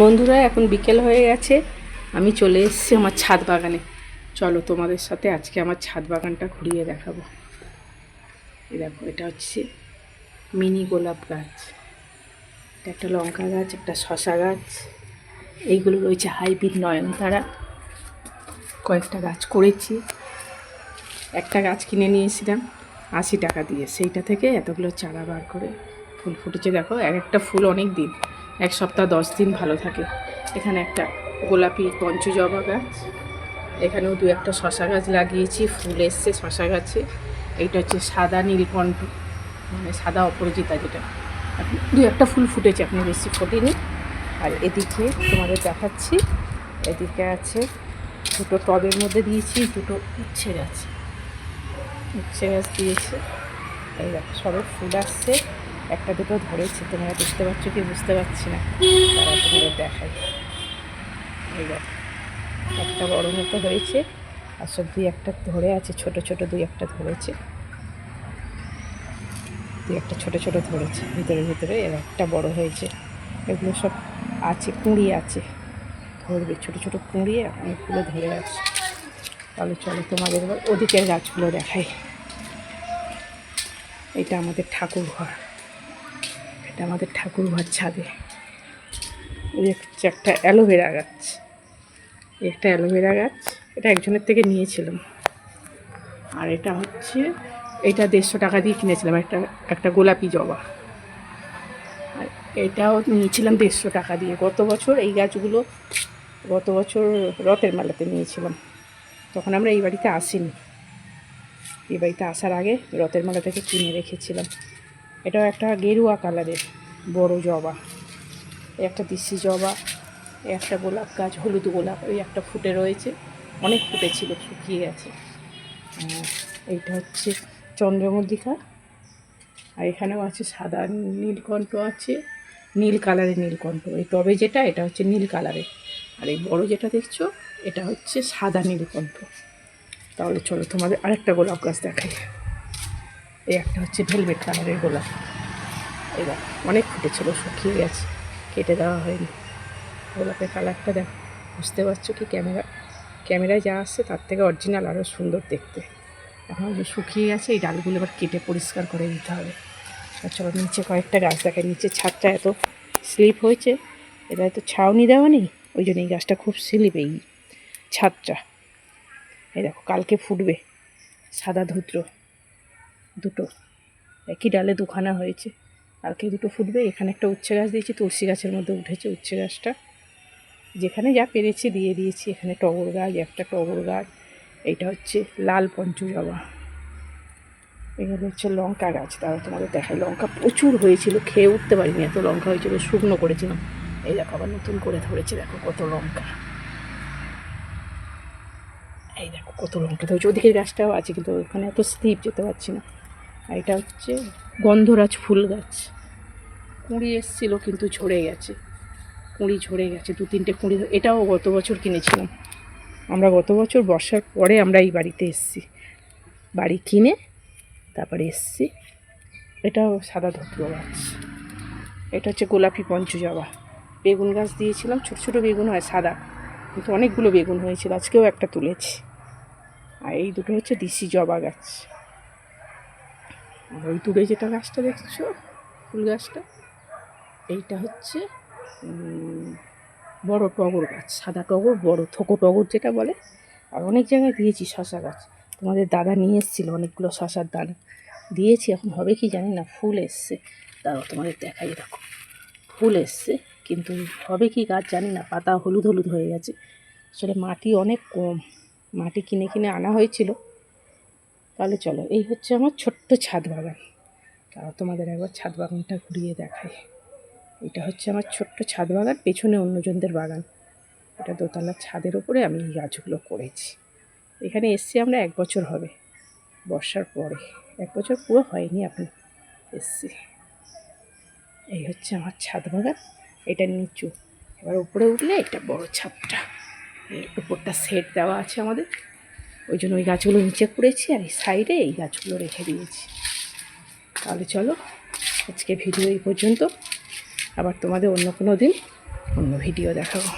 বন্ধুরা এখন বিকেল হয়ে গেছে, আমি চলে এসেছি আমার ছাদ বাগানে। চলো তোমাদের সাথে আজকে আমার ছাদ বাগানটা ঘুরিয়ে দেখাবো। এই দেখো, এটা হচ্ছে মিনি গোলাপ গাছ, এটা একটা লঙ্কা গাছ, একটা শশা গাছ, এইগুলো রয়েছে হাইব্রিড নয়নতারা। কয়েকটা গাছ করেছি, একটা গাছ কিনে নিয়েছিলাম 80 টাকা দিয়ে, সেইটা থেকে এতগুলো চারা বার করে ফুল ফুটেছে। দেখো, এক একটা ফুল অনেক দিন, 1 সপ্তাহ 10 দিন ভালো থাকে। এখানে একটা গোলাপি পঞ্চজবা গাছ, এখানেও 2-1টা শশা গাছ লাগিয়েছি, ফুল এসছে শশা গাছে। এইটা হচ্ছে সাদা নীলকণ্ঠ, মানে সাদা অপরাজিতা, যেটা 2-1টা ফুল ফুটেছে, আপনি বেশি ফোটেনি। আর এদিকে তোমাদের দেখাচ্ছি, এদিকে আছে 2টো টবের মধ্যে দিয়েছি 2টো উচ্ছে গাছ, উচ্ছে গাছ দিয়েছে। এই দেখো, সবে ফুল আসছে, 1-2টো ধরেছে, তোমরা দেখতে পাচ্ছ কি বুঝতে পারছি না, তারা তোমাদের দেখাই। এই দেখো, একটা বড় মতো হয়েছে, আর সব 2-1টা ধরে আছে, ছোট ছোট 2-1টা ধরেছে, 2-1টা ছোট ছোট ধরেছে ভিতরে ভিতরে, এর একটা বড় হয়েছে। এগুলো সব আছে, কুঁড়ি আছে, ধরবে ছোট ছোট কুঁড়ি, অনেকগুলো ধরে আছে। তাহলে চলো তোমাদের এবার ওদিকের গাছগুলো দেখাই। এটা আমাদের ঠাকুর ঘর, এটা আমাদের ঠাকুর ঘর ছাদে। এই হচ্ছে একটা অ্যালোভেরা গাছ, একটা অ্যালোভেরা গাছ, এটা একজনের থেকে নিয়েছিলাম। আর এটা হচ্ছে, এটা 150 টাকা দিয়ে কিনেছিলাম, একটা গোলাপি জবা। আর এটাও নিয়েছিলাম 150 টাকা দিয়ে। গত বছর এই গাছগুলো গত বছর রথের মেলাতে নিয়েছিলাম, তখন আমরা এই বাড়িতে আসিনি, এই বাড়িতে আসার আগে রথের মেলা থেকে কিনে রেখেছিলাম। এটাও একটা গেরুয়া কালারের বড় জবা, একটা দেশি জবা, একটা গোলাপ গাছ, হলুদ গোলাপ, ওই একটা ফুটে রয়েছে, অনেক ফুটেছিল, শুকিয়ে গেছে। এইটা হচ্ছে চন্দ্রমল্লিকা, আর এখানেও আছে সাদা নীলকণ্ঠ আছে, নীল কালারের নীলকণ্ঠ। এই টবে যেটা, এটা হচ্ছে নীল কালারের, আর এই বড় যেটা দেখছো, এটা হচ্ছে সাদা নীলকণ্ঠ। তাহলে চলো তোমাদের আরেকটা গোলাপ গাছ দেখাই। এই একটা হচ্ছে ভেলভেট কালারের গোলাপ, এই দেখো অনেক ফুটেছিল, শুকিয়ে গেছে, কেটে দেওয়া হয়নি। গোলাপের কালারটা দেখো, বুঝতে পারছো কি? ক্যামেরায় যা আসছে তার থেকে অরিজিনাল আরও সুন্দর দেখতে। এখন যে শুকিয়ে গেছে, এই ডালগুলো এবার কেটে পরিষ্কার করে দিতে হবে। আর চলো নিচে কয়েকটা গাছ দেখায়। নিচে ছাদটা এত স্লিপ হয়েছে, এটা এত ছাউনি দেওয়া নেই, ওই জন্য এই গাছটা খুব স্লিপ, এই ছাদটা। এই দেখো, কালকে ফুটবে সাদা ধুত্র, 2টো একই ডালে 2খানা হয়েছে, কালকে 2টো ফুটবে। এখানে একটা উচ্ছে গাছ দিয়েছি, তুলসী গাছের মধ্যে উঠেছে উচ্ছে গাছটা, যেখানে যা পেরেছি দিয়ে দিয়েছি। এখানে টগর গাছ, একটা টগর গাছ, এইটা হচ্ছে লাল পঞ্চজবা, এগুলো হচ্ছে লঙ্কা গাছ। তারা তোমাদের দেখায়, লঙ্কা প্রচুর হয়েছিল, খেয়ে উঠতে পারিনি, এত লঙ্কা হয়েছিল, শুকনো করেছিলাম। এই দেখো, আবার নতুন করে ধরেছে, দেখো কত লঙ্কা, এই দেখো কত লঙ্কা ধরেছে। ওদিকের গাছটাও আছে, কিন্তু ওখানে এত স্লিপ যেতে পারছি না। আর এটা হচ্ছে গন্ধরাজ ফুল গাছ, কুঁড়ি এসেছিলো কিন্তু ঝরে গেছে, কুঁড়ি ঝরে গেছে, 2-3টে কুঁড়ি। এটাও গত বছর কিনেছিলাম আমরা, গত বছর বর্ষার পরে আমরা এই বাড়িতে এসেছি, বাড়ি কিনে তারপরে এসেছি। এটাও সাদা ধুত্র গাছ, এটা হচ্ছে গোলাপি পঞ্চজবা। বেগুন গাছ দিয়েছিলাম, ছোটো ছোটো বেগুন হয় সাদা, কিন্তু অনেকগুলো বেগুন হয়েছিল, আজকেও একটা তুলেছি। আর এই 2টো হচ্ছে দেশি জবা গাছ। আর ওই দূরে যেটা গাছটা দেখছো, ফুল গাছটা, এইটা হচ্ছে বড় টগর গাছ, সাদা টগর, বড় থোকো টগর যেটা বলে। আর অনেক জায়গায় দিয়েছি শশা গাছ, তোমাদের দাদা নিয়ে এসেছিলো অনেকগুলো শশার দানা দিয়েছি, এখন হবে কি জানি না। ফুল এসছে, দাঁড়াও তোমাদের দেখাই, দেখো ফুল এসছে, কিন্তু হবে কি গাছ জানি না, পাতা হলুদ হলুদ হয়ে গেছে। আসলে মাটি অনেক কম, মাটি কিনে কিনে আনা হয়েছিল। তাহলে চলো, এই হচ্ছে আমার ছোট্ট ছাদ বাগান, তাও তোমাদের একবার ছাদ বাগানটা ঘুরিয়ে দেখাই। এটা হচ্ছে আমার ছোট্ট ছাদ বাগান, পেছনে অন্যজনদের বাগান, এটা দোতলার ছাদের ওপরে আমি এই গাছগুলো করেছি। এখানে এসছি আমরা 1 বছর হবে, বর্ষার পরে, 1 বছর পুরো হয়নি এখন এসছি। এই হচ্ছে আমার ছাদ বাগান, এটা নিচু। এবার উপরে উঠলে এটা বড় ছাদটা, উপরটা সেট দেওয়া আছে আমাদের, ওই জন্য ওই গাছগুলো নিচে করেছি, আর এই সাইডে এই গাছগুলো রেখে দিয়েছি। তাহলে চলো আজকে ভিডিও এই পর্যন্ত, আবার তোমাদের অন্য কোনো দিন অন্য ভিডিও দেখাবো।